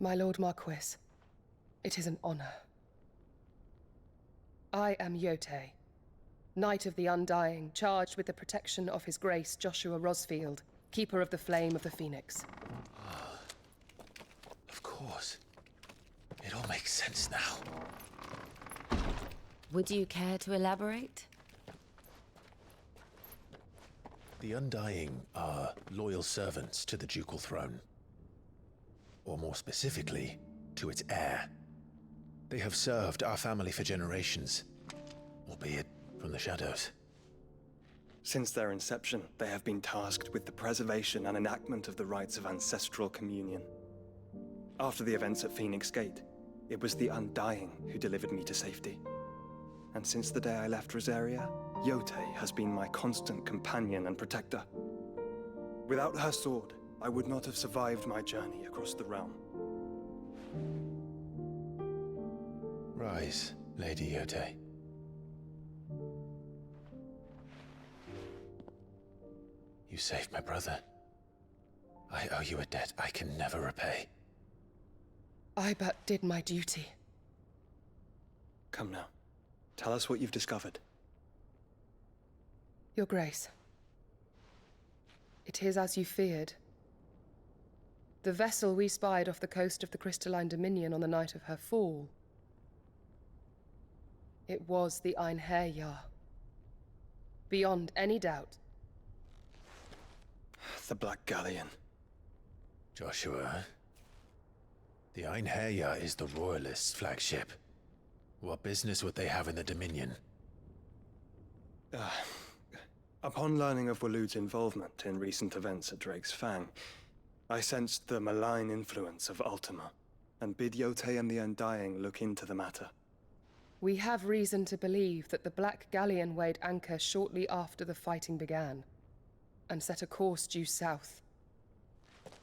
My Lord Marquis, it is an honor. I am Yote, Knight of the Undying, charged with the protection of His Grace Joshua Rosfield, Keeper of the Flame of the Phoenix. Of course. It all makes sense now. Would you care to elaborate? The Undying are loyal servants to the ducal throne. Or more specifically, to its heir. They have served our family for generations, albeit from the shadows. Since their inception, they have been tasked with the preservation and enactment of the rites of ancestral communion. After the events at Phoenix Gate, it was the Undying who delivered me to safety. And since the day I left Rosaria, Yote has been my constant companion and protector. Without her sword, I would not have survived my journey across the realm. Rise, Lady Yote. You saved my brother. I owe you a debt I can never repay. I but did my duty. Come now. Tell us what you've discovered. Your Grace. It is as you feared. The vessel we spied off the coast of the Crystalline Dominion on the night of her fall. It was the Einherjar. Beyond any doubt. The Black Galleon. Joshua, the Einherjar is the Royalists' flagship. What business would they have in the Dominion? Upon learning of Waloed's involvement in recent events at Drake's Fang, I sensed the malign influence of Ultima, and bid Yote and the Undying look into the matter. We have reason to believe that the Black Galleon weighed anchor shortly after the fighting began, and set a course due south.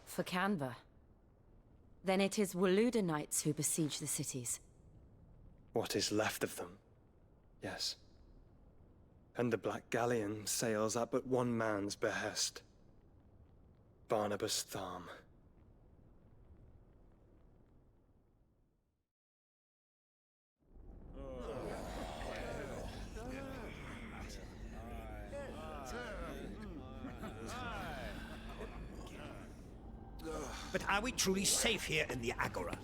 For Canva. Then it is Waloed Knights who besiege the cities. What is left of them? Yes. And the Black Galleon sails at but one man's behest. Barnabas Tharm. But are we truly safe here in the Agora?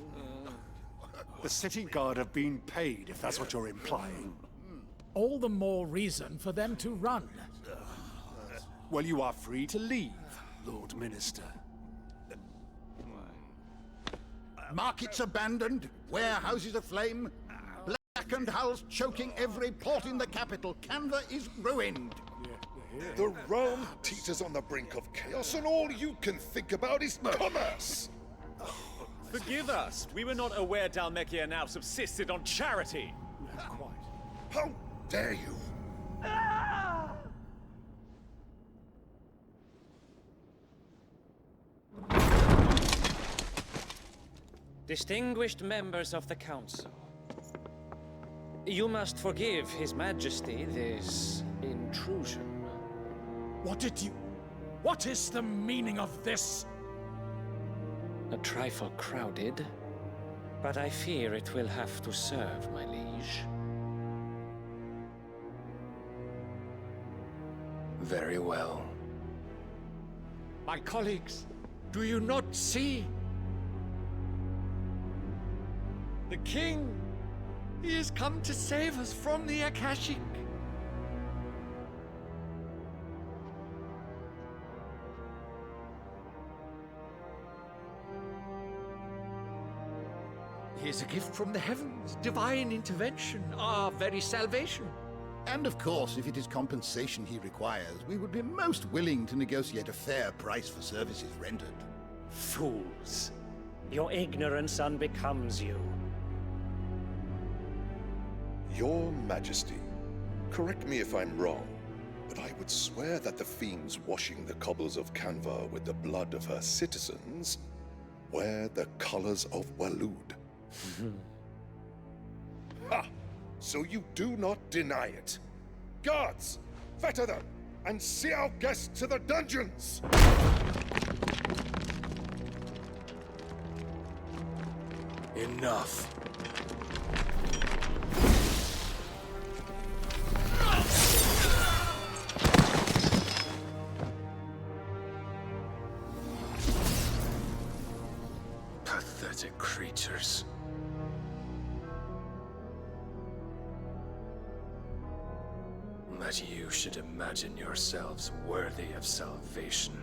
The city guard have been paid, if that's what you're implying. All the more reason for them to run. Well, you are free to leave, Lord Minister. Markets abandoned, warehouses aflame, blackened hulls choking every port in the capital. Canva is ruined. The realm teeters on the brink of chaos, and all you can think about is commerce! Forgive us! We were not aware Dalmekia now subsisted on charity! Not quite. How dare you! Distinguished members of the Council, you must forgive His Majesty this intrusion. What is the meaning of this? A trifle crowded, but I fear it will have to serve, my liege. Very well. My colleagues, do you not see? The King! He has come to save us from the Akashic! He is a gift from the heavens, divine intervention, our very salvation. And of course, if it is compensation he requires, we would be most willing to negotiate a fair price for services rendered. Fools! Your ignorance unbecomes you. Your Majesty, correct me if I'm wrong, but I would swear that the fiends washing the cobbles of Canva with the blood of her citizens wear the colors of Waloed. Ha! So you do not deny it. Guards, fetter them, and see our guests to the dungeons! Enough. Pathetic creatures. That you should imagine yourselves worthy of salvation.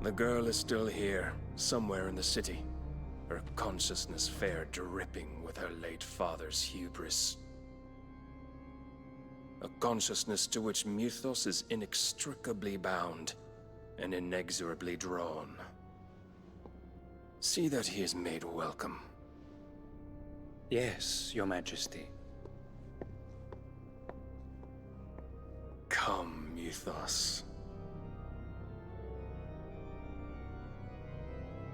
The girl is still here, somewhere in the city. Her consciousness fair dripping with her late father's hubris. A consciousness to which Mythos is inextricably bound and inexorably drawn. See that he is made welcome. Yes, Your Majesty. Come, Mythos.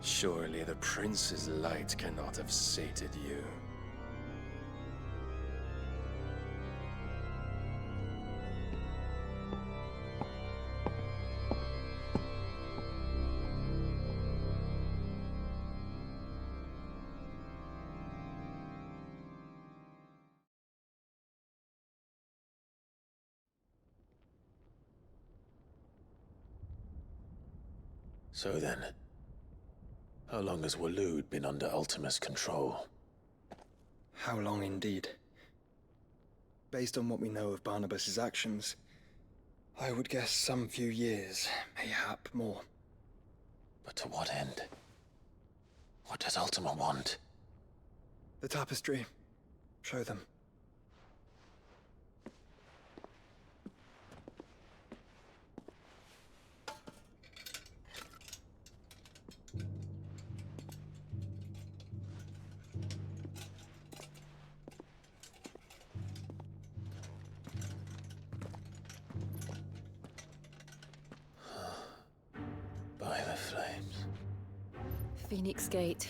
Surely the prince's light cannot have sated you. So then, how long has Waloed been under Ultima's control? How long indeed? Based on what we know of Barnabas's actions, I would guess some few years, mayhap more. But to what end? What does Ultima want? The tapestry. Show them. By the flames. Phoenix Gate,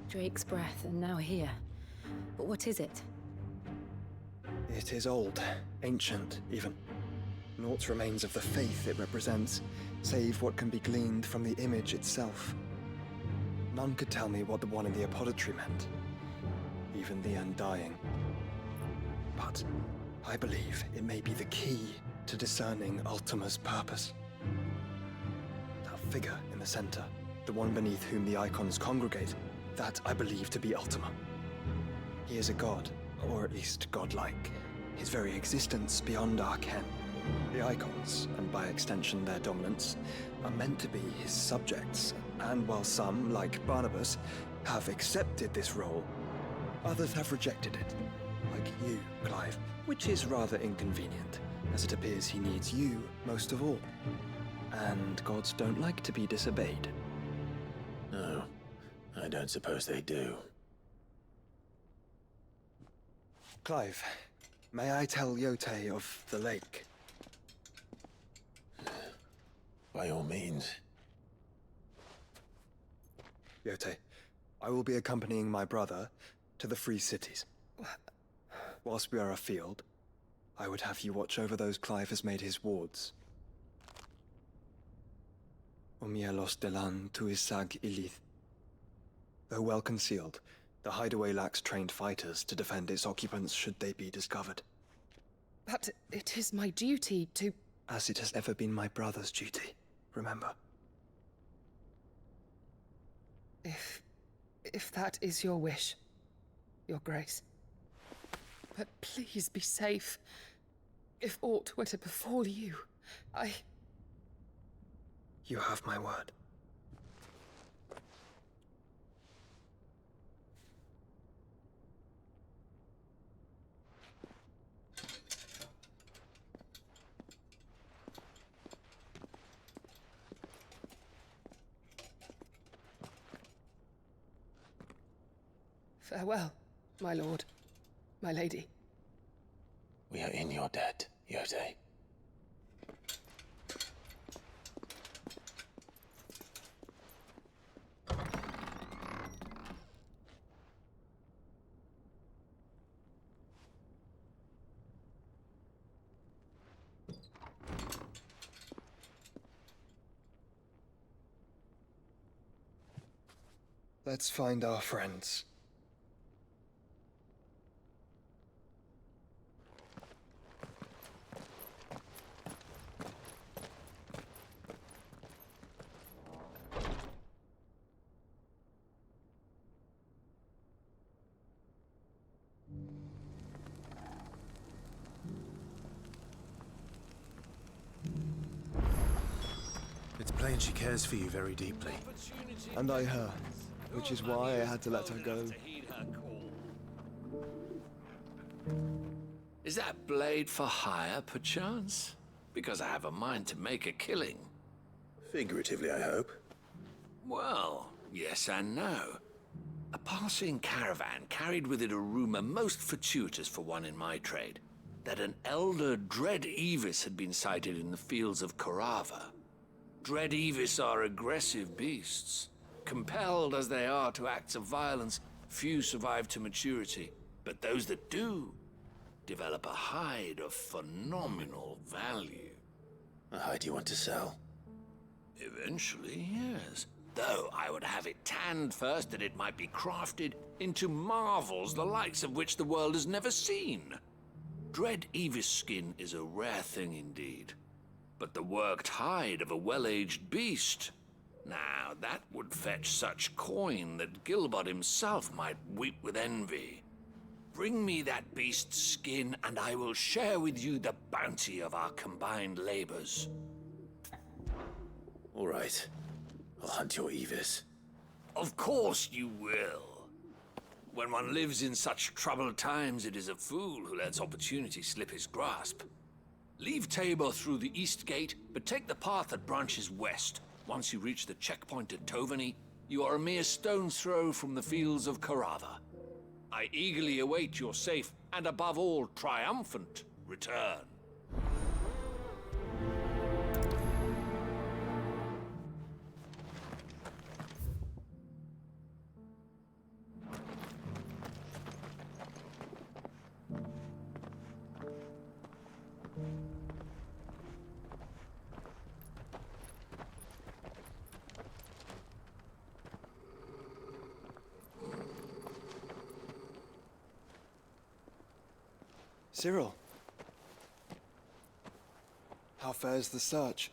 Drake's Breath, and now here. But what is it? It is old, ancient, even. Naught remains of the faith it represents, save what can be gleaned from the image itself. None could tell me what the one in the apothecary meant, even the Undying. But I believe it may be the key to discerning Ultima's purpose. That figure in the center, the one beneath whom the icons congregate, that I believe to be Ultima. He is a god, or at least godlike. His very existence beyond our ken. The icons, and by extension their dominants, are meant to be his subjects, and while some, like Barnabas, have accepted this role, others have rejected it, like you, Clive, which is rather inconvenient, as it appears he needs you most of all. And gods don't like to be disobeyed. No, I don't suppose they do. Clive, may I tell Yote of the lake? By all means. Yote, I will be accompanying my brother to the Free Cities. Whilst we are afield, I would have you watch over those Clive has made his wards. Omielos delan tuisag ilith. Though well concealed, the hideaway lacks trained fighters to defend its occupants should they be discovered. But it is my duty to... As it has ever been my brother's duty, remember. If that is your wish, Your Grace. But please be safe. If aught were to befall you, You have my word. Farewell, my lord, my lady. We are in your debt, Yote. Let's find our friends. It's plain she cares for you very deeply. And I her, which is why I had to let her go. Is that blade for hire, perchance? Because I have a mind to make a killing. Figuratively, I hope. Well, yes and no. A passing caravan carried with it a rumor most fortuitous for one in my trade, that an elder Dread Evis had been sighted in the fields of Korava. Dread Evis are aggressive beasts. Compelled as they are to acts of violence, few survive to maturity, but those that do develop a hide of phenomenal value. A hide you want to sell? Eventually, yes. Though I would have it tanned first that it might be crafted into marvels the likes of which the world has never seen. Dread Evis skin is a rare thing indeed. But the worked hide of a well-aged beast, now that would fetch such coin that Gilbert himself might weep with envy. Bring me that beast's skin, and I will share with you the bounty of our combined labors. All right. I'll hunt your Evis. Of course you will. When one lives in such troubled times, it is a fool who lets opportunity slip his grasp. Leave Tabor through the east gate, but take the path that branches west. Once you reach the checkpoint at Tovani, you are a mere stone's throw from the fields of Korava. I eagerly await your safe, and above all, triumphant return. Cyril. How fares the search?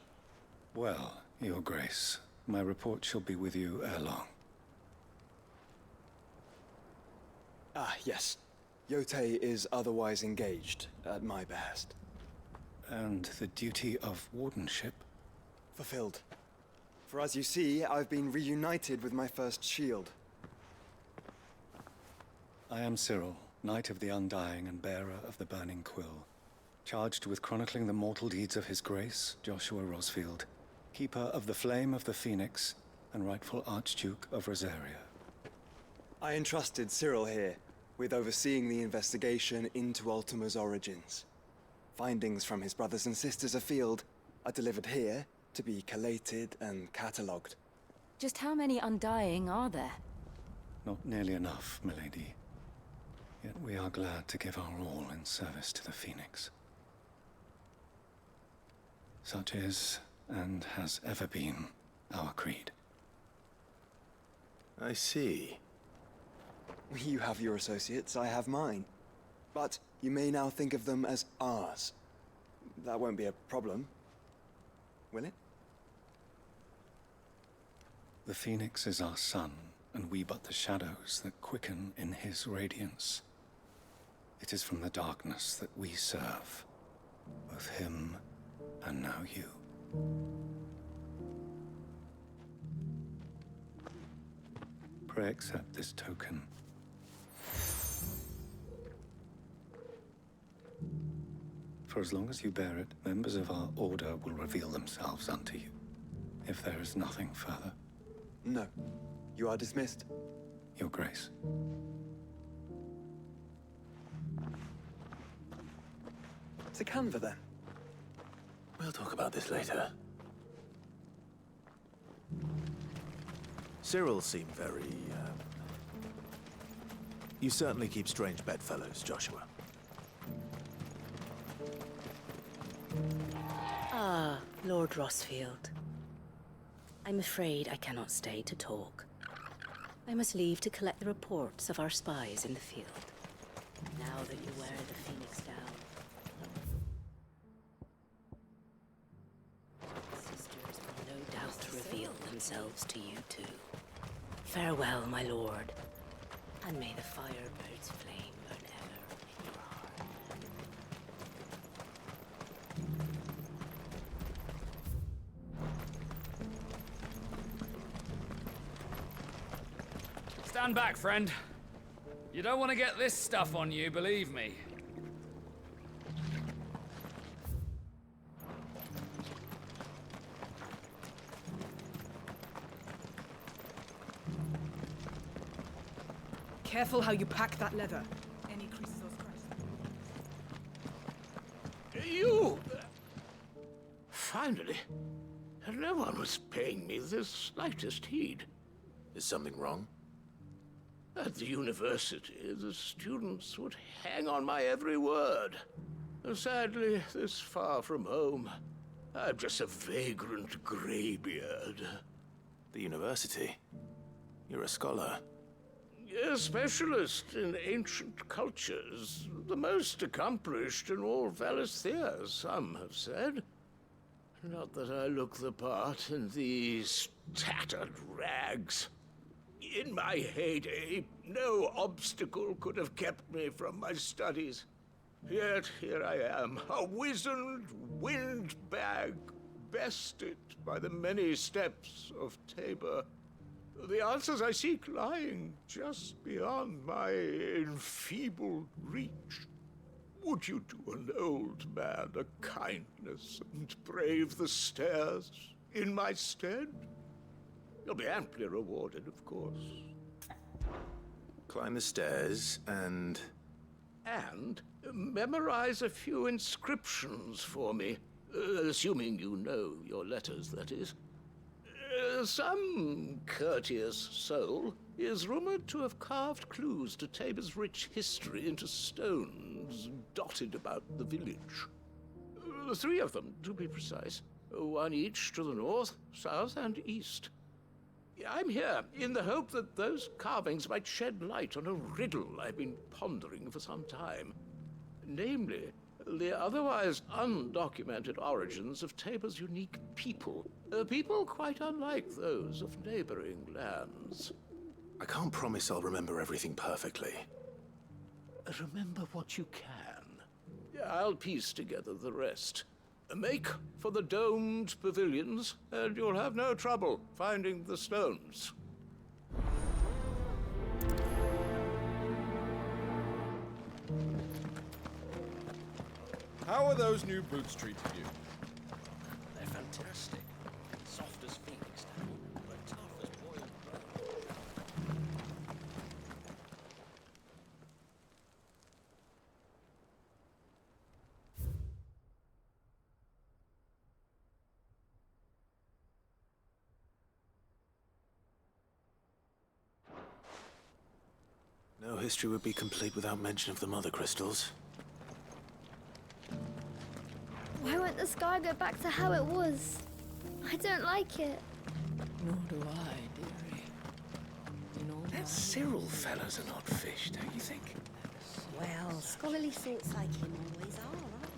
Well, Your Grace, my report shall be with you ere long. Ah, yes. Yotei is otherwise engaged, at my behest. And the duty of wardenship? Fulfilled. For as you see, I've been reunited with my first shield. I am Cyril, Knight of the Undying and bearer of the Burning Quill, charged with chronicling the mortal deeds of His Grace, Joshua Rosfield, keeper of the Flame of the Phoenix and rightful Archduke of Rosaria. I entrusted Cyril here with overseeing the investigation into Ultima's origins. Findings from his brothers and sisters afield are delivered here to be collated and catalogued. Just how many Undying are there? Not nearly enough, milady. Yet we are glad to give our all in service to the Phoenix. Such is, and has ever been, our creed. I see. You have your associates, I have mine. But you may now think of them as ours. That won't be a problem, will it? The Phoenix is our sun, and we but the shadows that quicken in his radiance. It is from the darkness that we serve, both him and now you. Pray accept this token. For as long as you bear it, members of our order will reveal themselves unto you, if there is nothing further. No. You are dismissed. Your Grace. To Canva, then. We'll talk about this later. Cyril seemed very, You certainly keep strange bedfellows, Joshua. Ah, Lord Rosfield. I'm afraid I cannot stay to talk. I must leave to collect the reports of our spies in the field. Now that you wear the Phoenix down. Sisters will no doubt reveal themselves to you too. Farewell, my lord. And may the Firebird's flame burn ever in your heart. Stand back, friend. You don't want to get this stuff on you, believe me. Careful how you pack that leather. Any creases or scratches. You! Finally. No one was paying me the slightest heed. Is something wrong? At the university, the students would hang on my every word. Sadly, this far from home, I'm just a vagrant graybeard. The university? You're a scholar. A specialist in ancient cultures. The most accomplished in all Valisthea, some have said. Not that I look the part in these tattered rags. In my heyday, no obstacle could have kept me from my studies. Yet here I am, a wizened windbag, bested by the many steps of Tabor. The answers I seek lying just beyond my enfeebled reach. Would you do an old man a kindness and brave the stairs in my stead? You'll be amply rewarded, of course. Climb the stairs and... And memorize a few inscriptions for me, assuming you know your letters, that is. Some courteous soul is rumored to have carved clues to Tabor's rich history into stones dotted about the village. 3 of them, to be precise. 1 each to the north, south, and east. I'm here in the hope that those carvings might shed light on a riddle I've been pondering for some time. Namely, the otherwise undocumented origins of Tabor's unique people. People quite unlike those of neighboring lands. I can't promise I'll remember everything perfectly. Remember what you can. I'll piece together the rest. Make for the domed pavilions, and you'll have no trouble finding the stones. How are those new boots treating you? They're fantastic. Soft as phoenix down, but tough as boiled bone. No history would be complete without mention of the Mother Crystals. Why won't the sky go back to how it was? I don't like it. Nor do I, dearie. That Cyril fella's an odd fish, don't you think? Well, scholarly sorts like him always are, aren't they?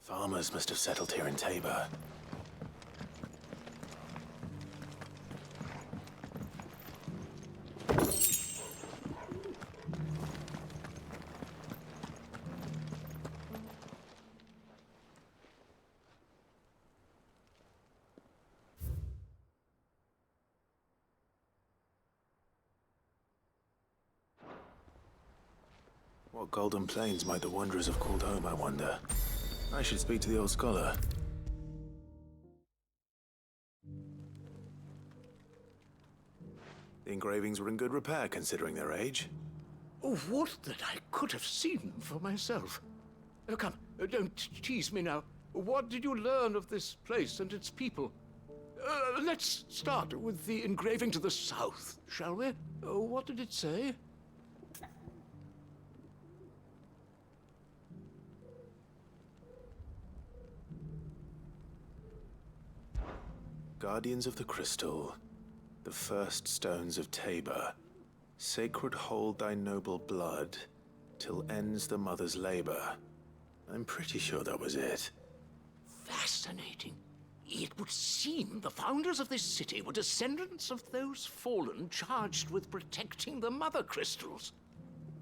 Farmers must have settled here in Tabor. What golden plains might the wanderers have called home, I wonder? I should speak to the old scholar. The engravings were in good repair, considering their age. Oh, what that I could have seen for myself. Oh, come, don't tease me now. What did you learn of this place and its people? Let's start with the engraving to the south, shall we? What did it say? Guardians of the Crystal, the first stones of Tabor, sacred hold thy noble blood, till ends the mother's labor. I'm pretty sure that was it. Fascinating. It would seem the founders of this city were descendants of those fallen charged with protecting the mother crystals.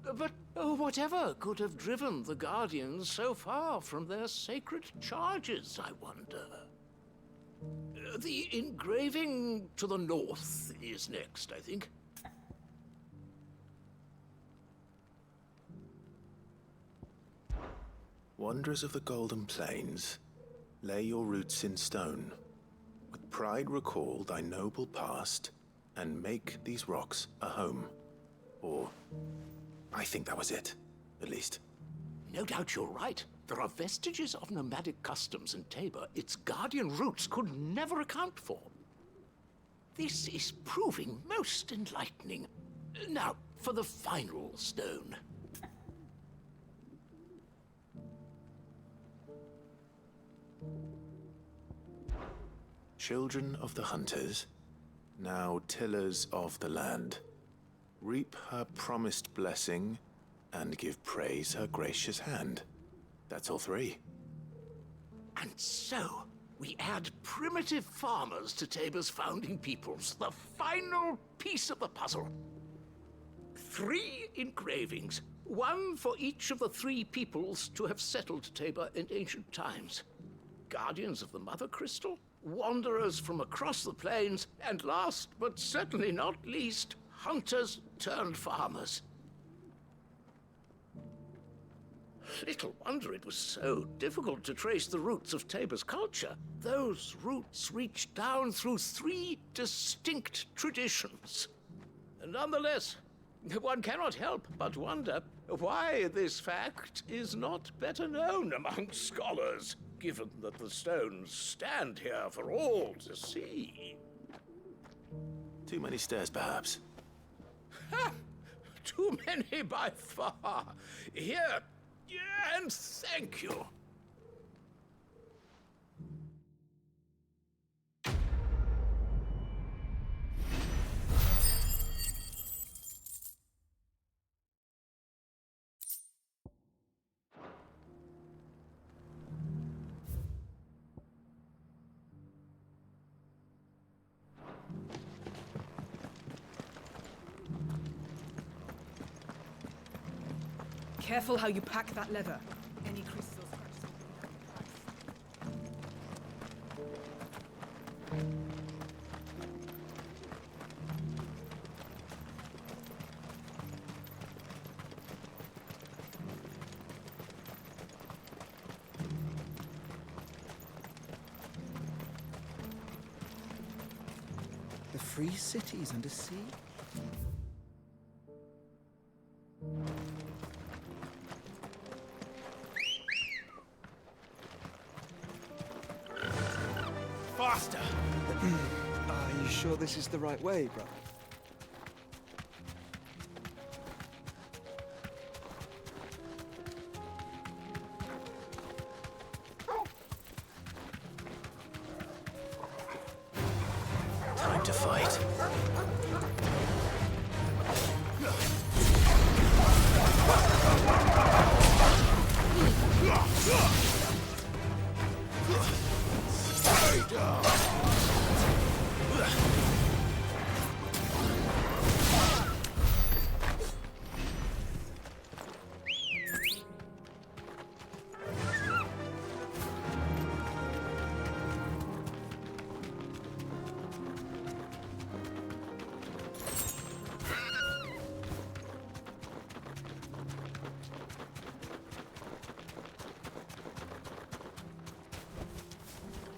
But whatever could have driven the Guardians so far from their sacred charges, I wonder? The engraving to the north is next, I think. Wanderers of the Golden Plains, lay your roots in stone. With pride recall thy noble past, and make these rocks a home. Or, I think that was it, at least. No doubt you're right. There are vestiges of nomadic customs in Tabor its guardian roots could never account for. This is proving most enlightening. Now, for the final stone. Children of the hunters, now tillers of the land, reap her promised blessing and give praise her gracious hand. That's all three. And so, we add primitive farmers to Tabor's founding peoples, the final piece of the puzzle. 3 engravings, one for each of the 3 peoples to have settled Tabor in ancient times. Guardians of the Mother Crystal, wanderers from across the plains, and last but certainly not least, hunters turned farmers. Little wonder it was so difficult to trace the roots of Tabor's culture. Those roots reach down through 3 distinct traditions. Nonetheless, one cannot help but wonder why this fact is not better known among scholars, given that the stones stand here for all to see. Too many stairs, perhaps. Ha! Too many by far. Here, and thank you. Careful how you pack that leather. Any creases or scratches. The free cities under sea? Faster! Are you sure this is the right way, brother? Time to fight.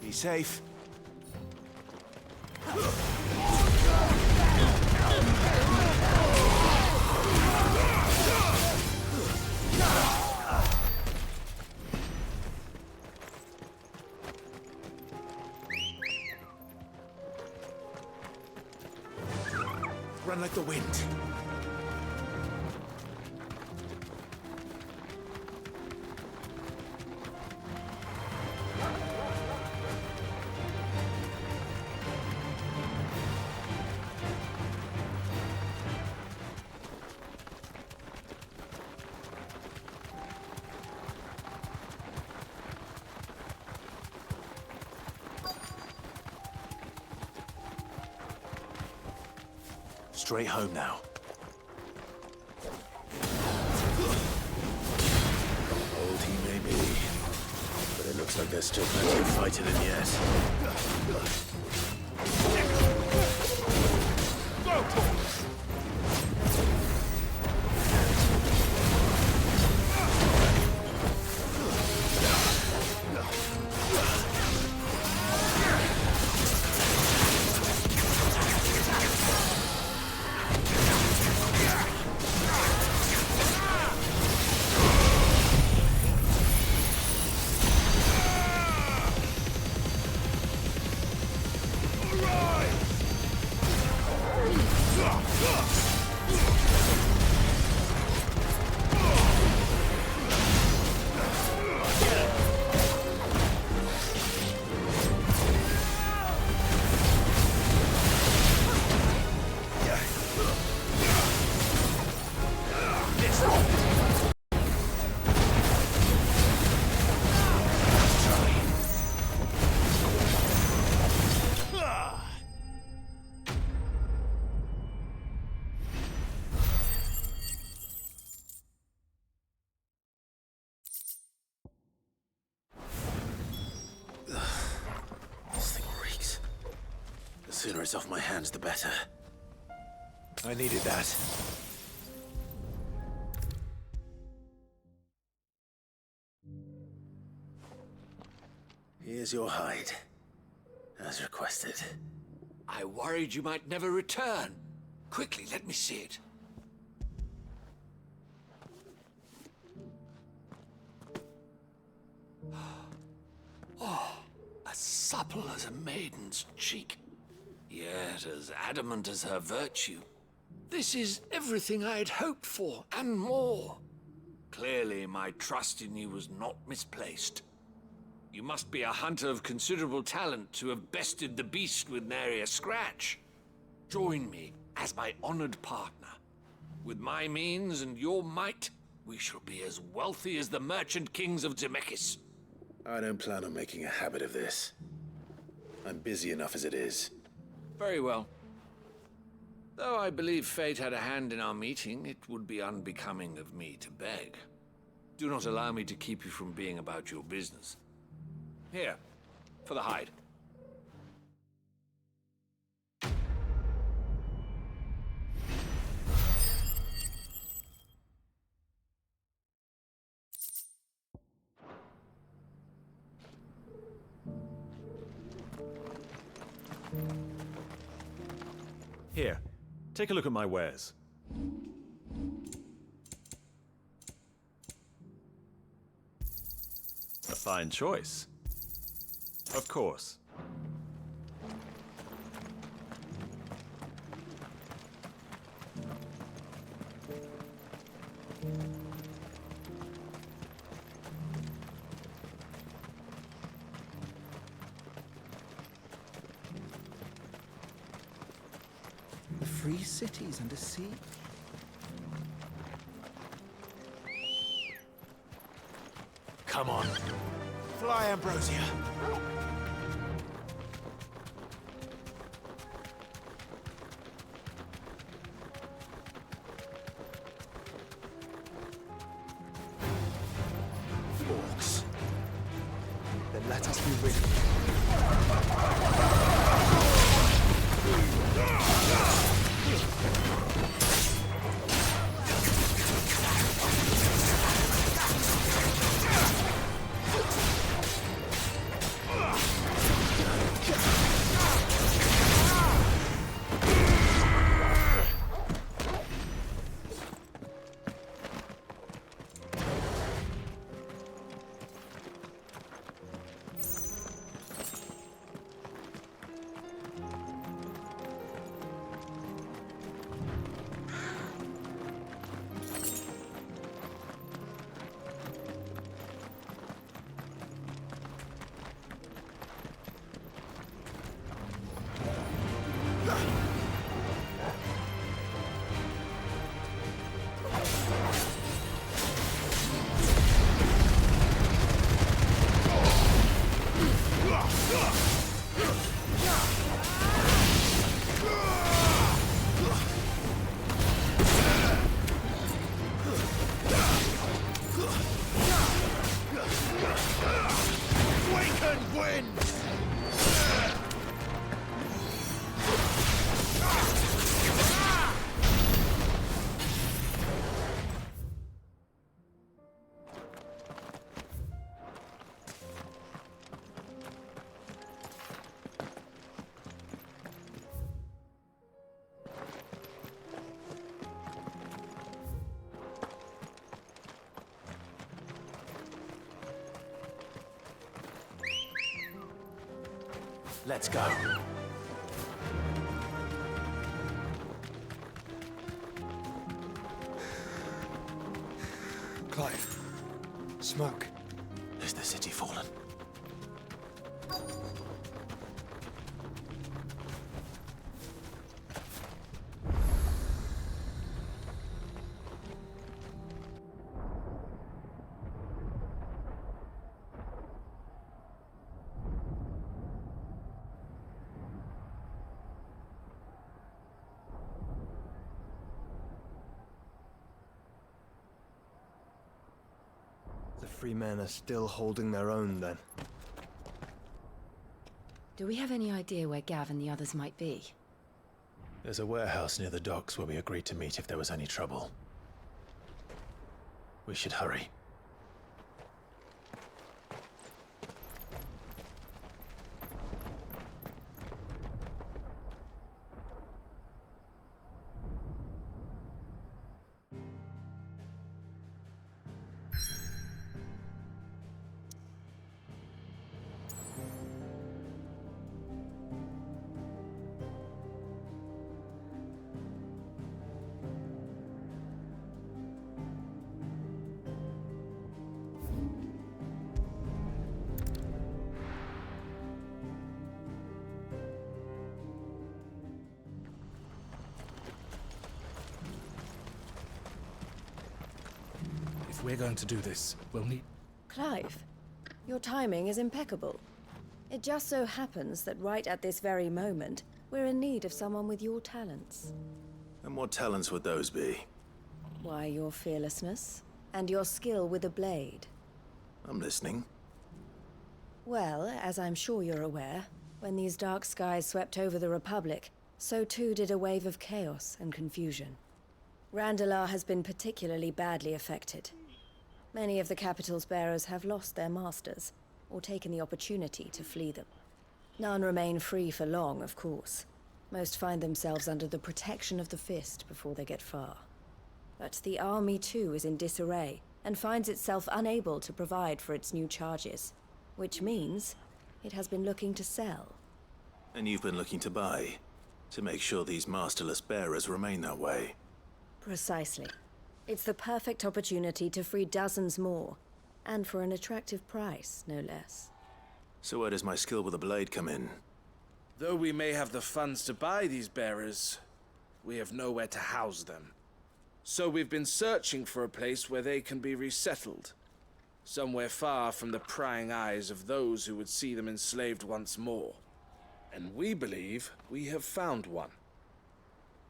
Be safe. run like the wind. Straight home now. Old he may be, but it looks like there's still plenty of fight in him yet. The sooner it's off my hands, the better. I needed that. Here's your hide, as requested. I worried you might never return. Quickly, let me see it. Oh, as supple as a maiden's cheek, yet as adamant as her virtue. This is everything I had hoped for, and more. Clearly, my trust in you was not misplaced. You must be a hunter of considerable talent to have bested the beast with nary a scratch. Join me as my honored partner. With my means and your might, we shall be as wealthy as the merchant kings of Zemeckis. I don't plan on making a habit of this. I'm busy enough as it is. Very well. Though I believe fate had a hand in our meeting, it would be unbecoming of me to beg. Do not allow me to keep you from being about your business. Here, for the hide. Here, take a look at my wares. A fine choice. Of course. The free cities and a sea. Come on. Fly, Ambrosia. Orcs. Then let us be rid of Waken winds! Let's go. Clive. Smoke. Is the city fallen? The free men are still holding their own, then. Do we have any idea where Gav and the others might be? There's a warehouse near the docks where we agreed to meet if there was any trouble. We should hurry. If we're going to do this, we'll need... Clive, your timing is impeccable. It just so happens that right at this very moment, we're in need of someone with your talents. And what talents would those be? Why, your fearlessness, and your skill with a blade. I'm listening. Well, as I'm sure you're aware, when these dark skies swept over the Republic, so too did a wave of chaos and confusion. Randalar has been particularly badly affected. Many of the capital's bearers have lost their masters, or taken the opportunity to flee them. None remain free for long, of course. Most find themselves under the protection of the Fist before they get far. But the army too is in disarray, and finds itself unable to provide for its new charges. Which means it has been looking to sell. And you've been looking to buy, to make sure these masterless bearers remain that way. Precisely. It's the perfect opportunity to free dozens more, and for an attractive price, no less. So where does my skill with a blade come in? Though we may have the funds to buy these bearers, we have nowhere to house them. So we've been searching for a place where they can be resettled. Somewhere far from the prying eyes of those who would see them enslaved once more. And we believe we have found one.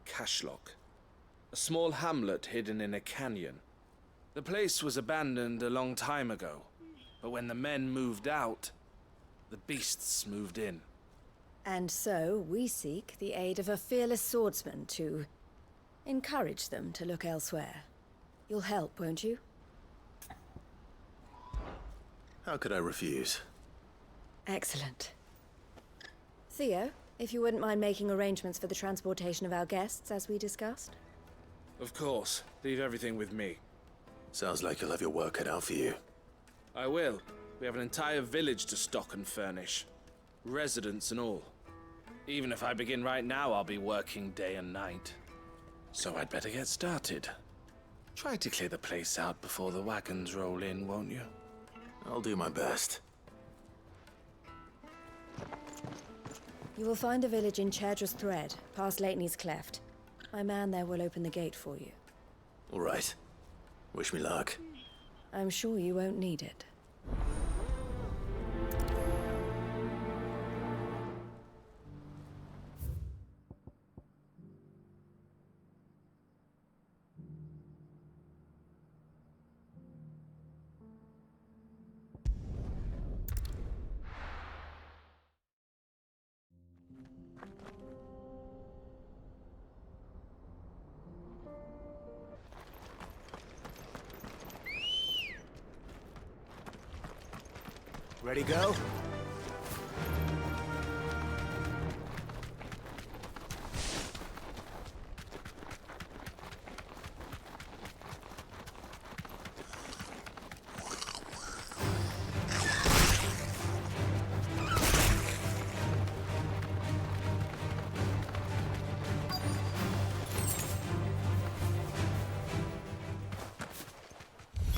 Cashlock. A small hamlet hidden in a canyon. The place was abandoned a long time ago, but when the men moved out, the beasts moved in. And so we seek the aid of a fearless swordsman to encourage them to look elsewhere. You'll help, won't you? How could I refuse? Excellent. Theo, if you wouldn't mind making arrangements for the transportation of our guests, as we discussed. Of course. Leave everything with me. Sounds like you'll have your work cut out for you. I will. We have an entire village to stock and furnish. Residents and all. Even if I begin right now, I'll be working day and night. So I'd better get started. Try to clear the place out before the wagons roll in, won't you? I'll do my best. You will find a village in Chaidra's Thread, past Leitney's Cleft. My man there will open the gate for you. All right. Wish me luck. I'm sure you won't need it. Ready, go?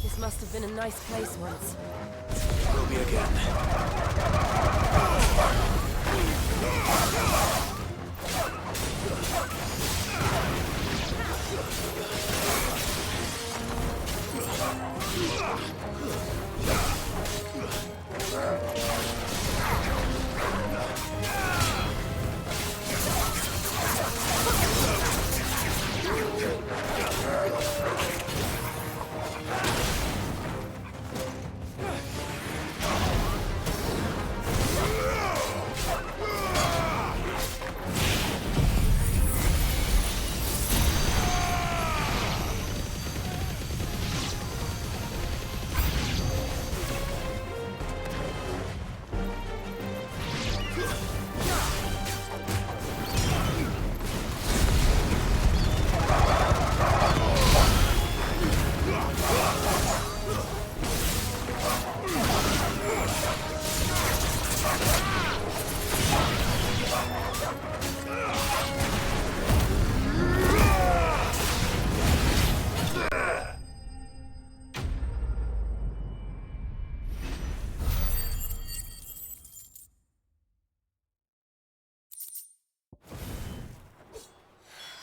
This must have been a nice place once. Will be again.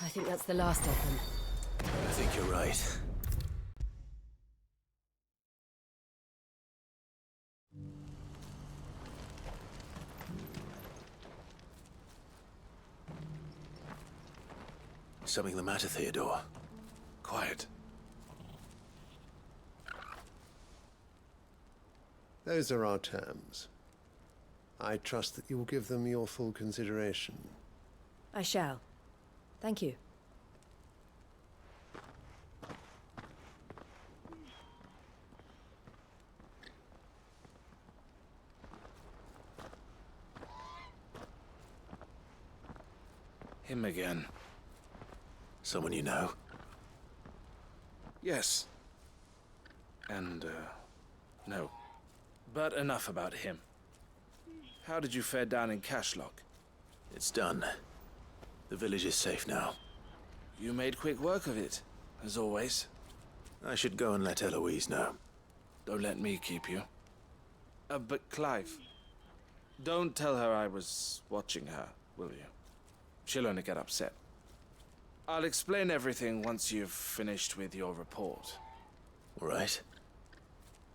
I think that's the last of them. I think you're right. Something the matter, Theodore? Quiet. Those are our terms. I trust that you will give them your full consideration. I shall. Thank you. Him again. Someone you know? Yes. And, no. But enough about him. How did you fare down in Cashlock? It's done. The village is safe now. You made quick work of it, as always. I should go and let Eloise know. Don't let me keep you. But Clive, don't tell her I was watching her, will you? She'll only get upset. I'll explain everything once you've finished with your report. All right.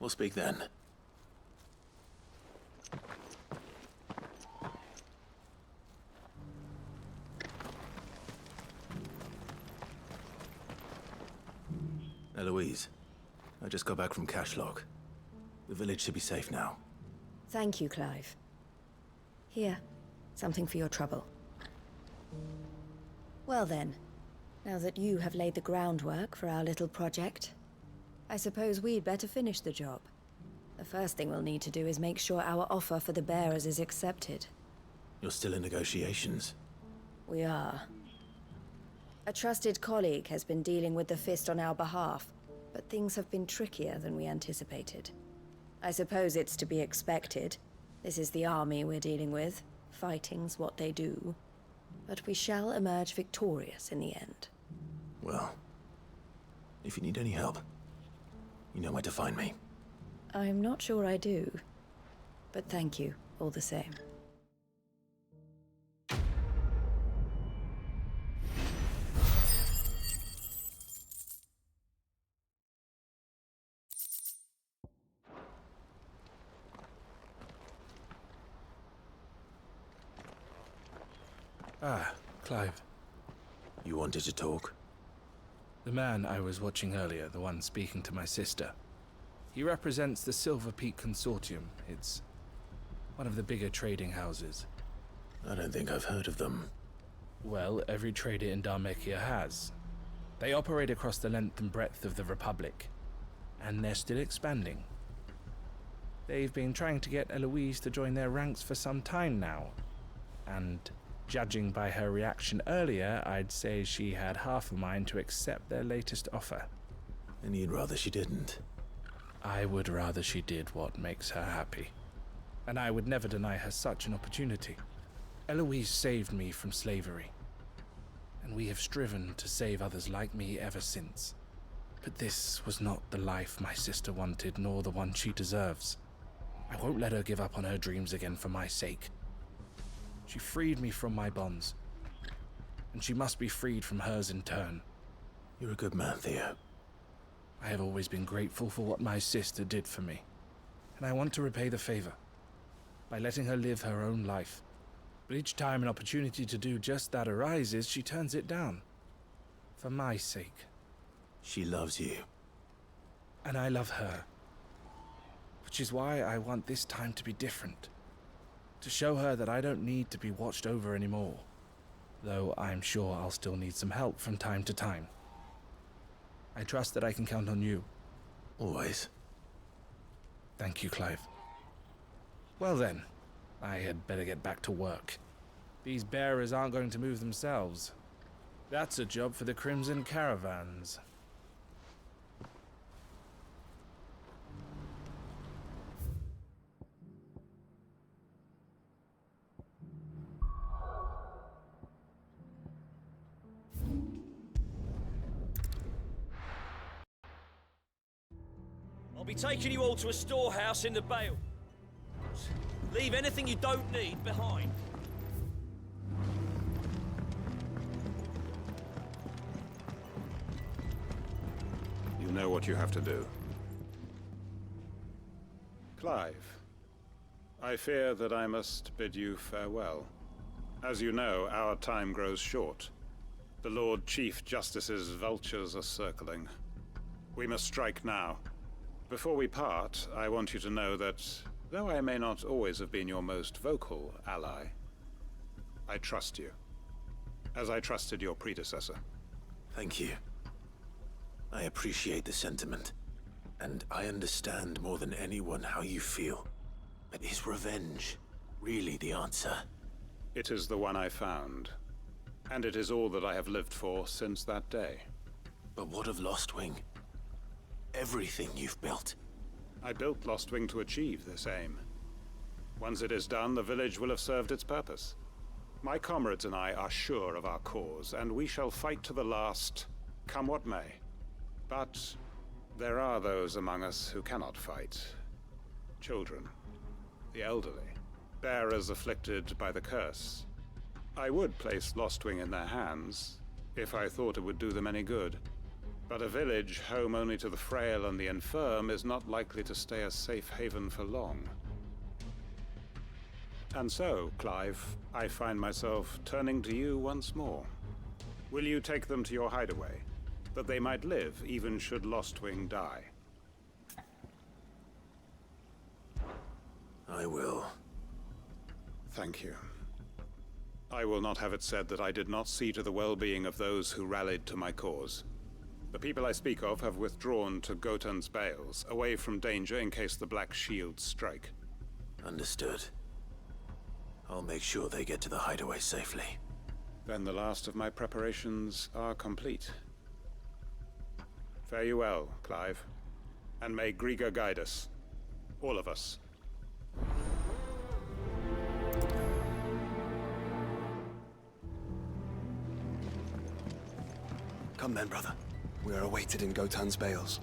We'll speak then. Eloise, I just got back from Cashlock. The village should be safe now. Thank you, Clive. Here, something for your trouble. Well then, now that you have laid the groundwork for our little project, I suppose we'd better finish the job. The first thing we'll need to do is make sure our offer for the bearers is accepted. You're still in negotiations? We are. A trusted colleague has been dealing with the Fist on our behalf, but things have been trickier than we anticipated. I suppose it's to be expected. This is the army we're dealing with. Fighting's what they do. But we shall emerge victorious in the end. Well, if you need any help, you know where to find me. I'm not sure I do, but thank you all the same. Ah, Clive. You wanted to talk? The man I was watching earlier, the one speaking to my sister. He represents the Silver Peak Consortium. It's one of the bigger trading houses. I don't think I've heard of them. Well, every trader in Dharmekia has. They operate across the length and breadth of the Republic, and they're still expanding. They've been trying to get Eloise to join their ranks for some time now, and judging by her reaction earlier, I'd say she had half a mind to accept their latest offer. And you'd rather she didn't? I would rather she did what makes her happy. And I would never deny her such an opportunity. Eloise saved me from slavery, and we have striven to save others like me ever since. But this was not the life my sister wanted, nor the one she deserves. I won't let her give up on her dreams again for my sake. She freed me from my bonds, and she must be freed from hers in turn. You're a good man, Theo. I have always been grateful for what my sister did for me, and I want to repay the favor by letting her live her own life. But each time an opportunity to do just that arises, she turns it down. For my sake. She loves you. And I love her. Which is why I want this time to be different. To show her that I don't need to be watched over anymore. Though I'm sure I'll still need some help from time to time. I trust that I can count on you. Always. Thank you, Clive. Well then, I had better get back to work. These bearers aren't going to move themselves. That's a job for the Crimson Caravans. I'll be taking you all to a storehouse in the Vale. Leave anything you don't need behind. You know what you have to do. Clive, I fear that I must bid you farewell. As you know, our time grows short. The Lord Chief Justice's vultures are circling. We must strike now. Before we part, I want you to know that, though I may not always have been your most vocal ally, I trust you, as I trusted your predecessor. Thank you. I appreciate the sentiment, and I understand more than anyone how you feel. But is revenge really the answer? It is the one I found, and it is all that I have lived for since that day. But what of Lostwing? Everything you've built. I built Lostwing to achieve this aim. Once it is done, the village will have served its purpose. My comrades and I are sure of our cause, and we shall fight to the last, come what may. But there are those among us who cannot fight. Children, the elderly, bearers afflicted by the curse. I would place Lostwing in their hands, if I thought it would do them any good. But a village home only to the frail and the infirm is not likely to stay a safe haven for long. And so, Clive, I find myself turning to you once more. Will you take them to your hideaway, that they might live even should Lostwing die? I will. Thank you. I will not have it said that I did not see to the well-being of those who rallied to my cause. The people I speak of have withdrawn to Gotan's Bales, away from danger in case the Black Shields strike. Understood. I'll make sure they get to the hideaway safely. Then the last of my preparations are complete. Fare you well, Clive. And may Griga guide us. All of us. Come then, brother. We are awaited in Gotan's Bales.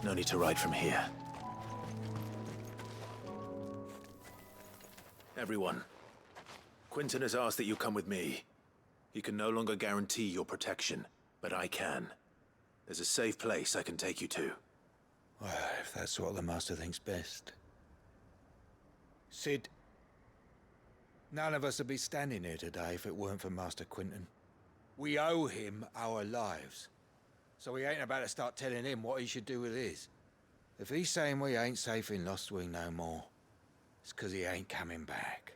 No need to ride from here. Everyone, Quinton has asked that you come with me. He can no longer guarantee your protection, but I can. There's a safe place I can take you to. Well, if that's what the Master thinks best. Sid, none of us would be standing here today if it weren't for Master Quinton. We owe him our lives. So we ain't about to start telling him what he should do with his. If he's saying we ain't safe in Lostwing no more, it's 'cause he ain't coming back.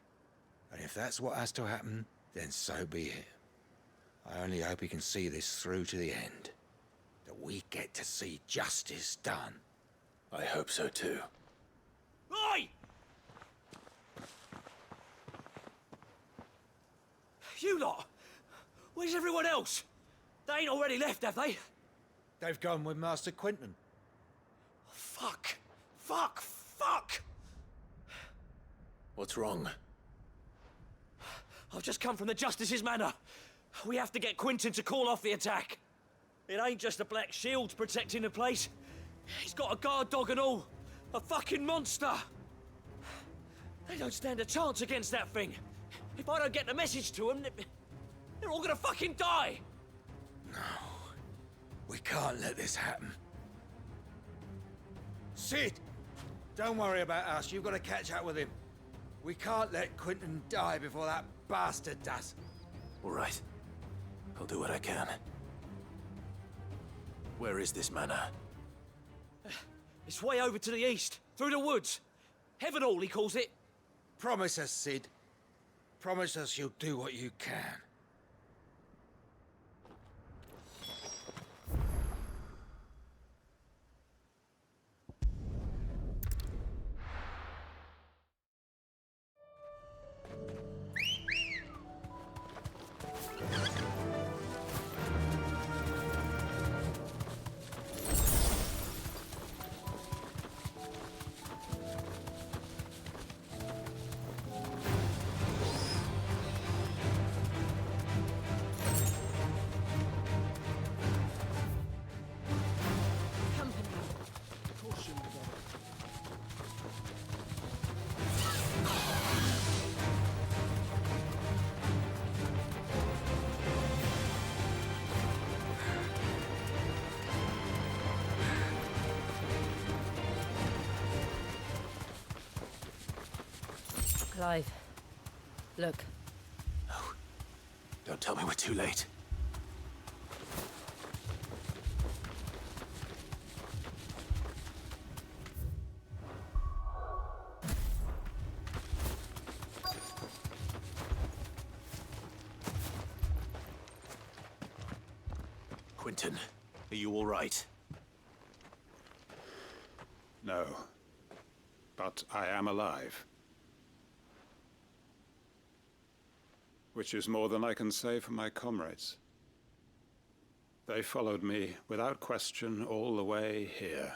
And if that's what has to happen, then so be it. I only hope he can see this through to the end. That we get to see justice done. I hope so too. Oi! You lot! Where's everyone else? They ain't already left, have they? They've gone with Master Quinton. Fuck! Fuck! Fuck! What's wrong? I've just come from the Justice's manor. We have to get Quinton to call off the attack. It ain't just the Black Shields protecting the place. He's got a guard dog and all. A fucking monster. They don't stand a chance against that thing. If I don't get the message to them, they're all gonna fucking die. No. We can't let this happen. Sid! Don't worry about us. You've got to catch up with him. We can't let Quinton die before that bastard does. All right. I'll do what I can. Where is this manor? It's way over to the east, through the woods. Heavenhall, he calls it. Promise us, Sid. Promise us you'll do what you can. Clive, look. No. Don't tell me we're too late. Quinton, are you all right? No. But I am alive. Which is more than I can say for my comrades. They followed me without question all the way here.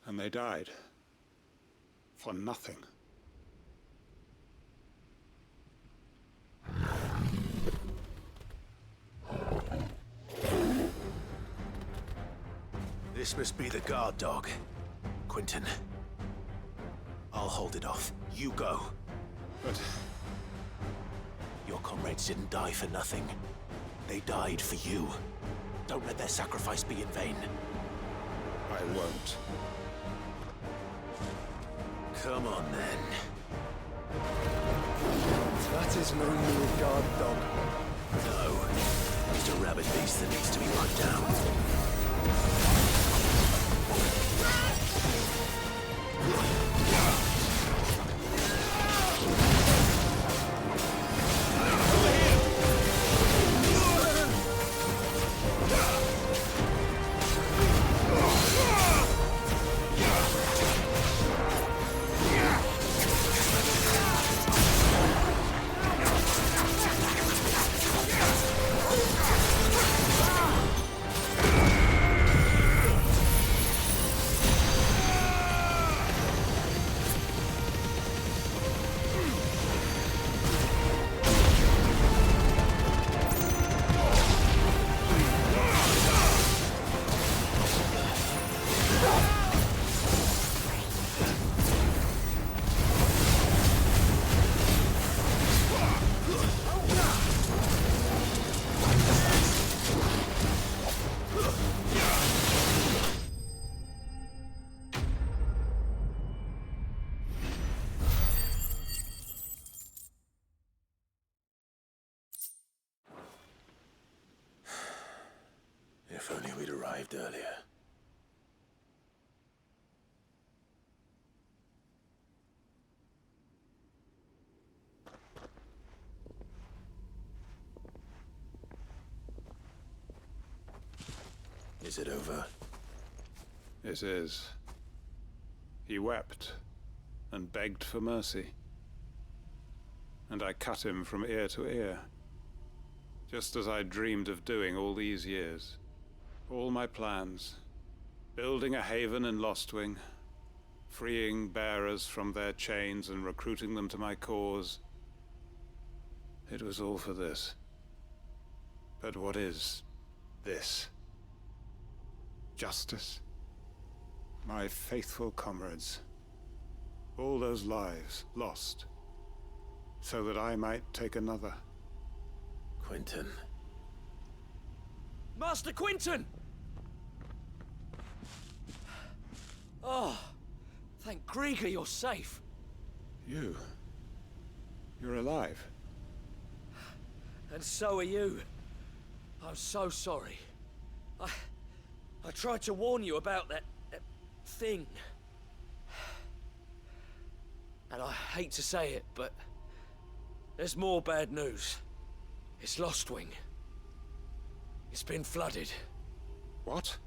And they died. For nothing. This must be the guard dog. Quinton. I'll hold it off. You go. But... your comrades didn't die for nothing. They died for you. Don't let their sacrifice be in vain. I won't. Come on, then. That is no mere guard dog. No. Just a rabid beast that needs to be put down. If only we'd arrived earlier. Is it over? It is. He wept and begged for mercy. And I cut him from ear to ear. Just as I dreamed of doing all these years. All my plans. Building a haven in Lostwing. Freeing bearers from their chains and recruiting them to my cause. It was all for this. But what is this? Justice? My faithful comrades. All those lives lost. So that I might take another. Quentin. Master Quentin! Oh, thank Grieger you're safe. You're alive. And so are you. I'm so sorry. I tried to warn you about that thing. And I hate to say it, but there's more bad news. It's Lostwing. It's been flooded. What?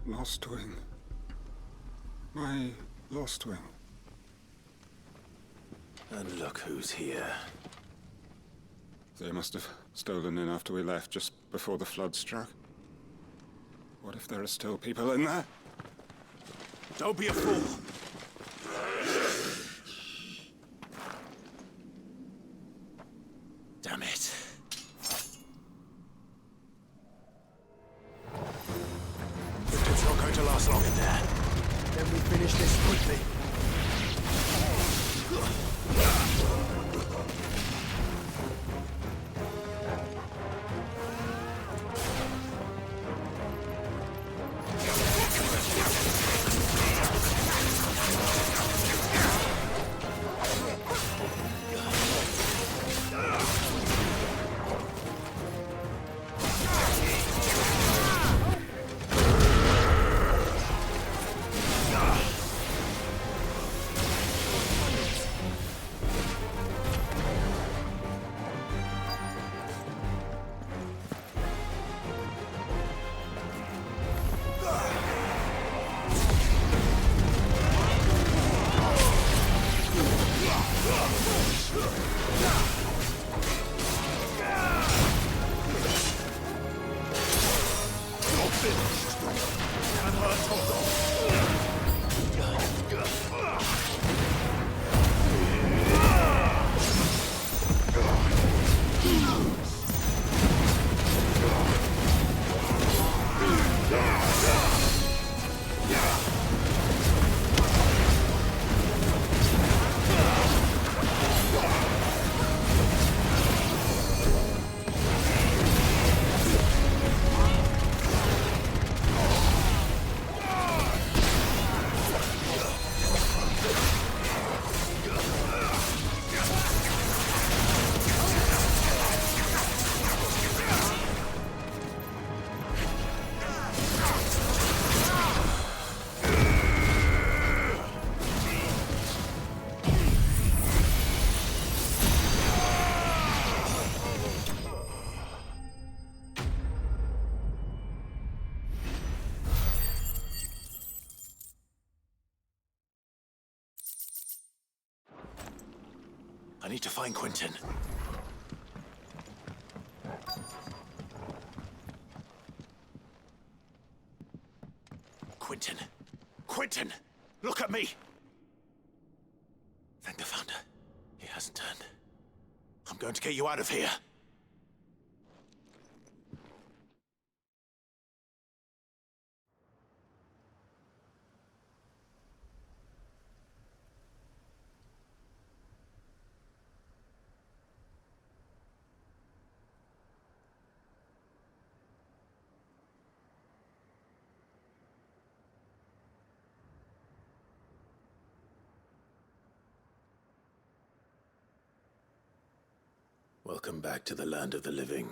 Lostwing. My Lostwing. And look who's here. They must have stolen in after we left, just before the flood struck. What if there are still people in there? Don't be a fool! Damn it. It's not going to last long in there. Then we finish this quickly. I need to find Quentin. Quentin! Quentin! Look at me! Thank the Founder. He hasn't turned. I'm going to get you out of here. Welcome back to the land of the living.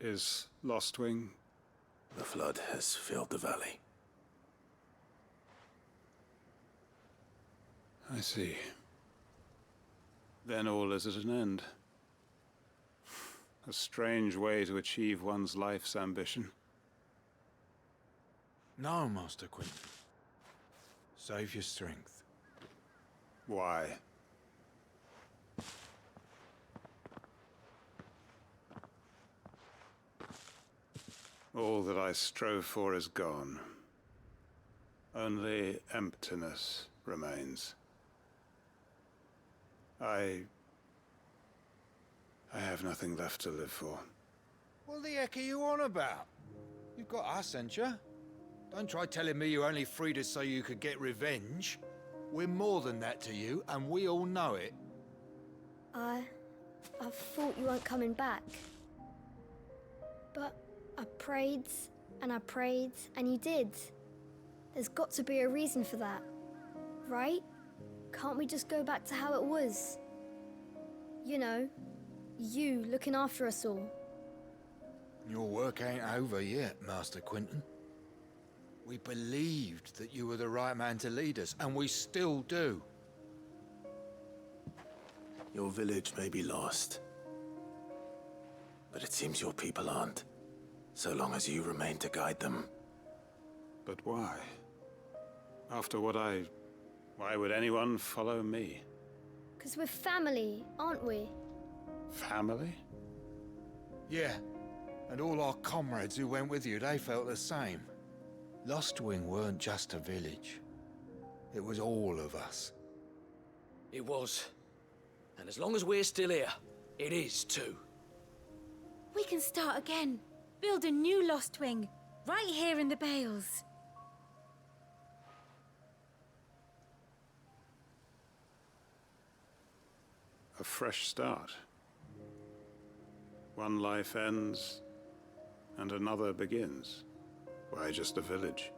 Is Lostwing? The flood has filled the valley. I see. Then all is at an end. A strange way to achieve one's life's ambition. No, Master Quinton. Save your strength. Why? All that I strove for is gone. Only emptiness remains. I have nothing left to live for. What the heck are you on about? You've got us, ain't you? Don't try telling me you only freed us so you could get revenge. We're more than that to you, and we all know it. I thought you weren't coming back. But I prayed, and you did. There's got to be a reason for that, right? Can't we just go back to how it was? You know, you looking after us all. Your work ain't over yet, Master Quinton. We believed that you were the right man to lead us, and we still do. Your village may be lost, but it seems your people aren't, so long as you remain to guide them. But why? After what why would anyone follow me? 'Cause we're family, aren't we? Family? Yeah, and all our comrades who went with you, they felt the same. Lostwing weren't just a village. It was all of us. It was. And as long as we're still here, it is too. We can start again. Build a new Lostwing, right here in the Bales. A fresh start. One life ends, and another begins. Why just a village?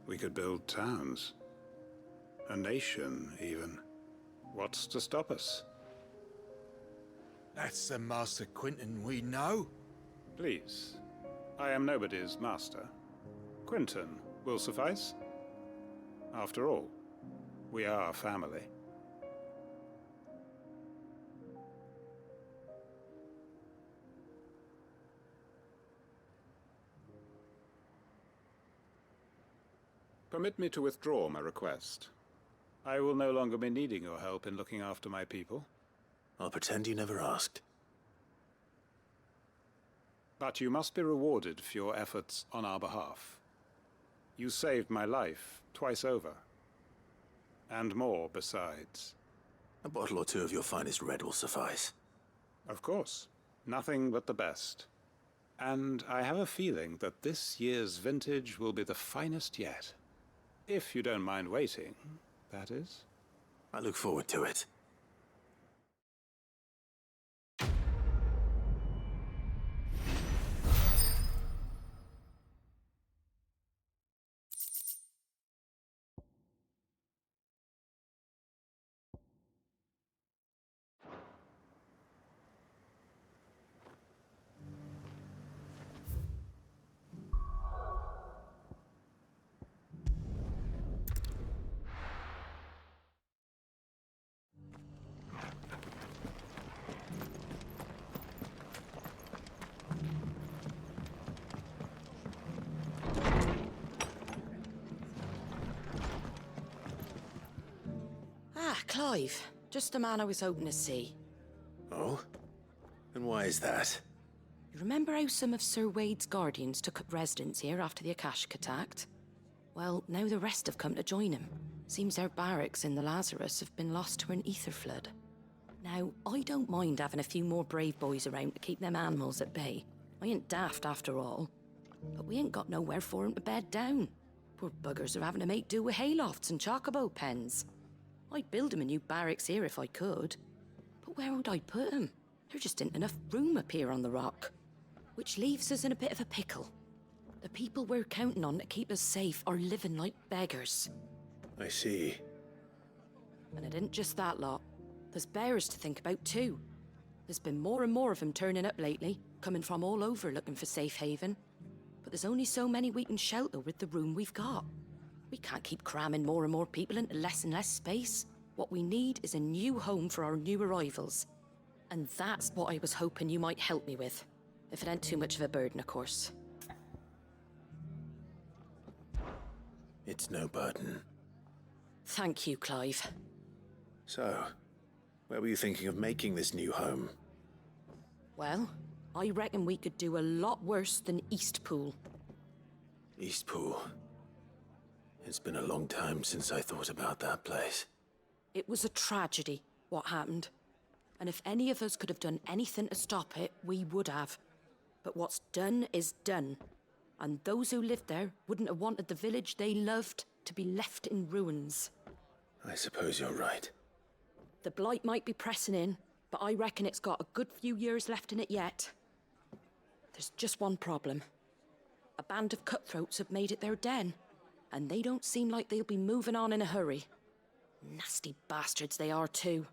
We could build towns. A nation, even. What's to stop us? That's the Master Quinton we know. Please. I am nobody's master. Quinton will suffice. After all, we are family. Permit me to withdraw my request. I will no longer be needing your help in looking after my people. I'll pretend you never asked. But you must be rewarded for your efforts on our behalf. You saved my life twice over. And more besides. A bottle or two of your finest red will suffice. Of course. Nothing but the best. And I have a feeling that this year's vintage will be the finest yet. If you don't mind waiting, that is. I look forward to it. Clive. Just the man I was hoping to see. Oh? And why is that? You remember how some of Sir Wade's guardians took up residence here after the Akashic attacked? Well, now the rest have come to join him. Seems their barracks in the Lazarus have been lost to an ether flood. Now, I don't mind having a few more brave boys around to keep them animals at bay. I ain't daft after all. But we ain't got nowhere for 'em to bed down. Poor buggers are having to make do with haylofts and chocobo pens. I'd build 'em a new barracks here if I could. But where would I put 'em? There just ain't enough room up here on the rock. Which leaves us in a bit of a pickle. The people we're counting on to keep us safe are living like beggars. I see. And it isn't just that lot. There's bears to think about too. There's been more and more of them turning up lately, coming from all over looking for safe haven. But there's only so many we can shelter with the room we've got. We can't keep cramming more and more people into less and less space. What we need is a new home for our new arrivals. And that's what I was hoping you might help me with. If it ain't too much of a burden, of course. It's no burden. Thank you, Clive. So, where were you thinking of making this new home? Well, I reckon we could do a lot worse than Eastpool. Eastpool. It's been a long time since I thought about that place. It was a tragedy, what happened. And if any of us could have done anything to stop it, we would have. But what's done is done. And those who lived there wouldn't have wanted the village they loved to be left in ruins. I suppose you're right. The blight might be pressing in, but I reckon it's got a good few years left in it yet. There's just one problem. A band of cutthroats have made it their den, and they don't seem like they'll be moving on in a hurry. Nasty bastards they are too.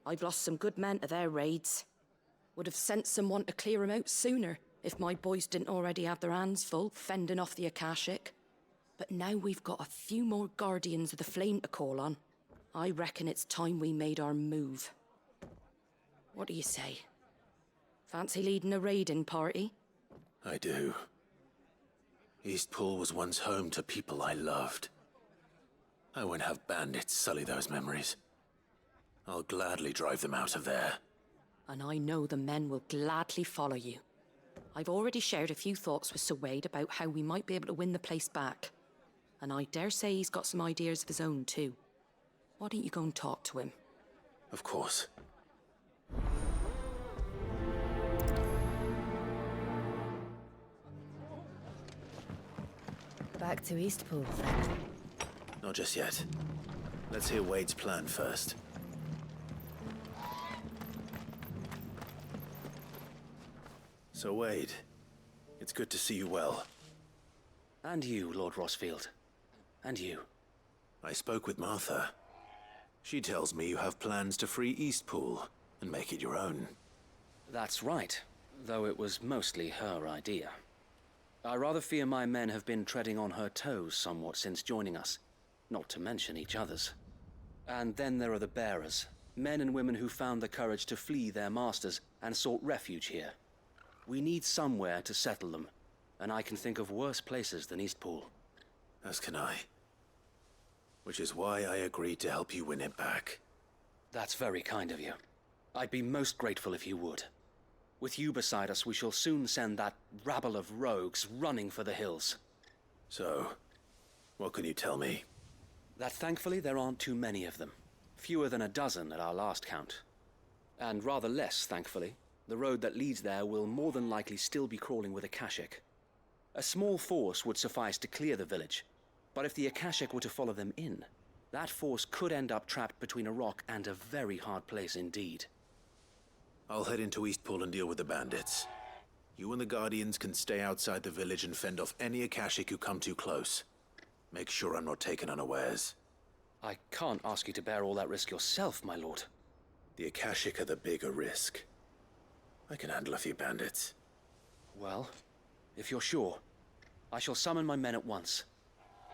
I've lost some good men to their raids. Would have sent someone to clear 'em out sooner, if my boys didn't already have their hands full fending off the Akashic. But now we've got a few more Guardians of the Flame to call on. I reckon it's time we made our move. What do you say? Fancy leading a raiding party? I do. Eastpool was once home to people I loved. I won't have bandits sully those memories. I'll gladly drive them out of there. And I know the men will gladly follow you. I've already shared a few thoughts with Sir Wade about how we might be able to win the place back. And I dare say he's got some ideas of his own too. Why don't you go and talk to him? Of course. Back to Eastpool, then. Not just yet. Let's hear Wade's plan first. So Wade, it's good to see you well. And you, Lord Rossfield. And you. I spoke with Martha. She tells me you have plans to free Eastpool and make it your own. That's right, though it was mostly her idea. I rather fear my men have been treading on her toes somewhat since joining us, not to mention each other's. And then there are the bearers, men and women who found the courage to flee their masters and sought refuge here. We need somewhere to settle them, and I can think of worse places than Eastpool. As can I. Which is why I agreed to help you win it back. That's very kind of you. I'd be most grateful if you would. With you beside us, we shall soon send that rabble of rogues running for the hills. So, what can you tell me? That thankfully there aren't too many of them. Fewer than a dozen at our last count. And rather less, thankfully. The road that leads there will more than likely still be crawling with Akashic. A small force would suffice to clear the village, but if the Akashic were to follow them in, that force could end up trapped between a rock and a very hard place indeed. I'll head into Eastpool and deal with the bandits. You and the Guardians can stay outside the village and fend off any Akashic who come too close. Make sure I'm not taken unawares. I can't ask you to bear all that risk yourself, my lord. The Akashic are the bigger risk. I can handle a few bandits. Well, if you're sure, I shall summon my men at once.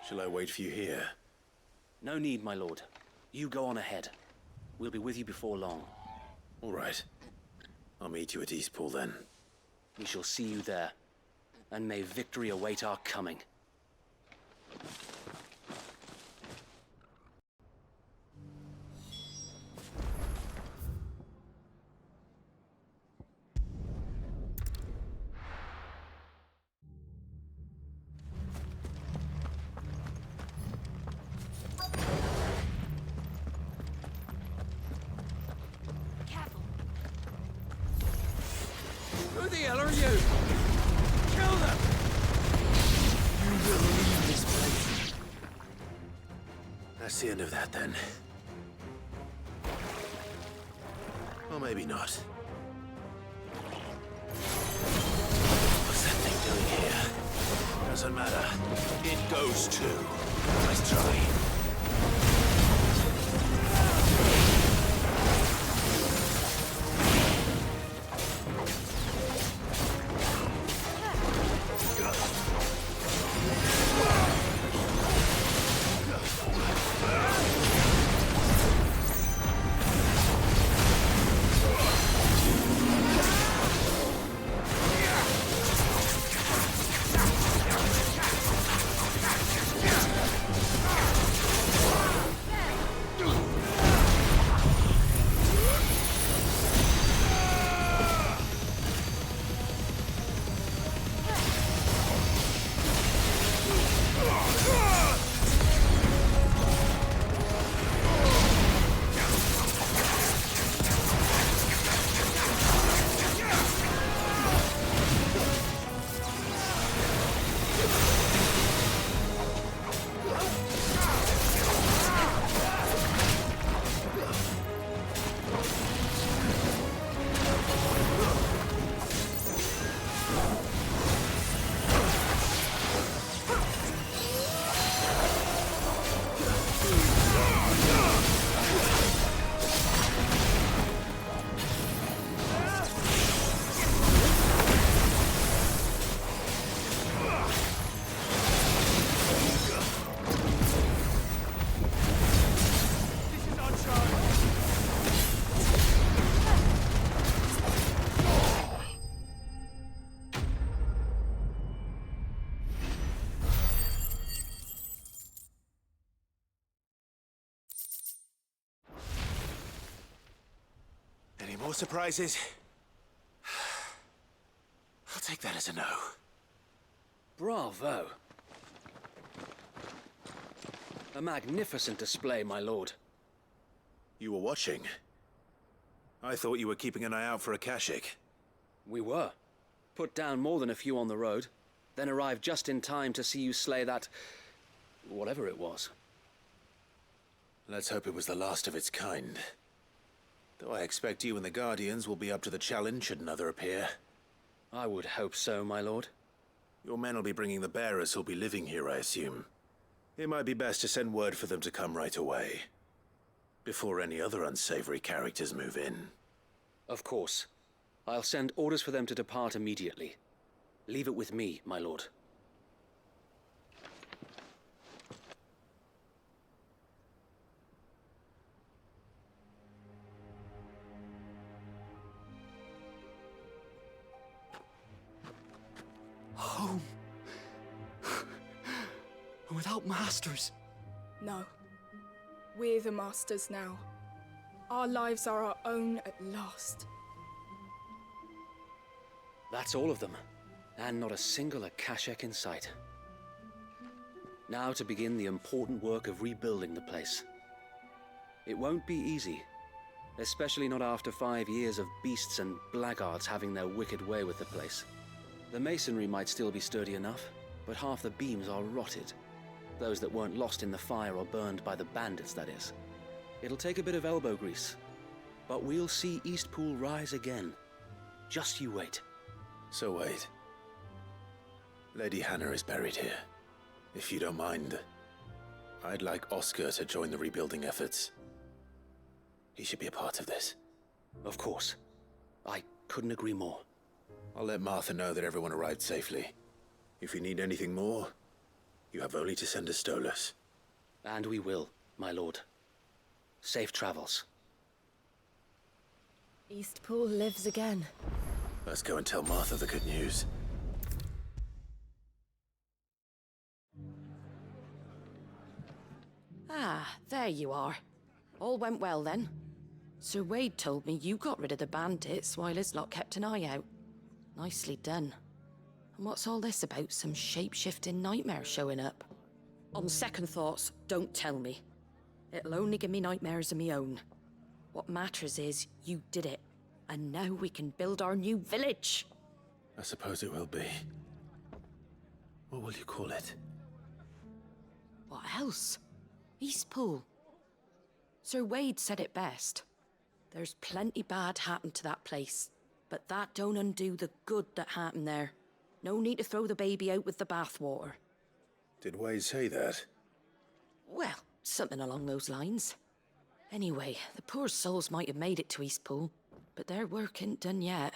Shall I wait for you here? No need, my lord. You go on ahead. We'll be with you before long. All right. I'll meet you at Eastpool then. We shall see you there. And may victory await our coming. Who the hell are you? Kill them! You will leave this place. That's the end of that, then. Or maybe not. What's that thing doing here? Doesn't matter. It goes too. Nice try. more surprises? I'll take that as a no. Bravo. A magnificent display, my lord. You were watching? I thought you were keeping an eye out for a Kashik. We were. Put down more than a few on the road, then arrived just in time to see you slay that... whatever it was. Let's hope it was the last of its kind. Though I expect you and the Guardians will be up to the challenge should another appear. I would hope so, my lord. Your men will be bringing the bearers who'll be living here, I assume. It might be best to send word for them to come right away, before any other unsavory characters move in. Of course. I'll send orders for them to depart immediately. Leave it with me, my lord. Home. Without masters. No. We're the masters now. Our lives are our own at last. That's all of them, and not a single Akashek in sight. Now to begin the important work of rebuilding the place. It won't be easy, especially not after 5 years of beasts and blackguards having their wicked way with the place. The masonry might still be sturdy enough, but half the beams are rotted. Those that weren't lost in the fire or burned by the bandits, that is. It'll take a bit of elbow grease, but we'll see Eastpool rise again. Just you wait. So wait. Lady Hannah is buried here. If you don't mind, I'd like Oscar to join the rebuilding efforts. He should be a part of this. Of course. I couldn't agree more. I'll let Martha know that everyone arrived safely. If you need anything more, you have only to send a Stolas. And we will, my lord. Safe travels. Eastpool lives again. Let's go and tell Martha the good news. Ah, there you are. All went well then. Sir Wade told me you got rid of the bandits while his lot kept an eye out. Nicely done. And what's all this about some shape-shifting nightmare showing up? On second thoughts, don't tell me. It'll only give me nightmares of me own. What matters is you did it. And now we can build our new village. I suppose it will be. What will you call it? What else? Eastpool. Sir Wade said it best. There's plenty bad happened to that place, but that don't undo the good that happened there. No need to throw the baby out with the bathwater. Did Wade say that? Well, something along those lines. Anyway, the poor souls might have made it to Eastpool, but their work ain't done yet.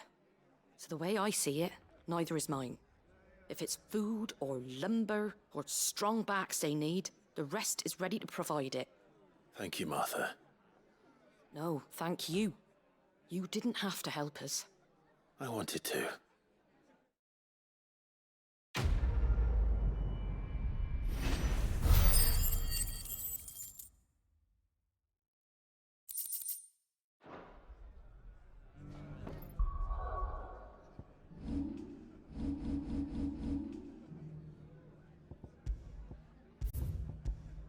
So the way I see it, neither is mine. If it's food or lumber or strong backs they need, the rest is ready to provide it. Thank you, Martha. No, thank you. You didn't have to help us. I wanted to.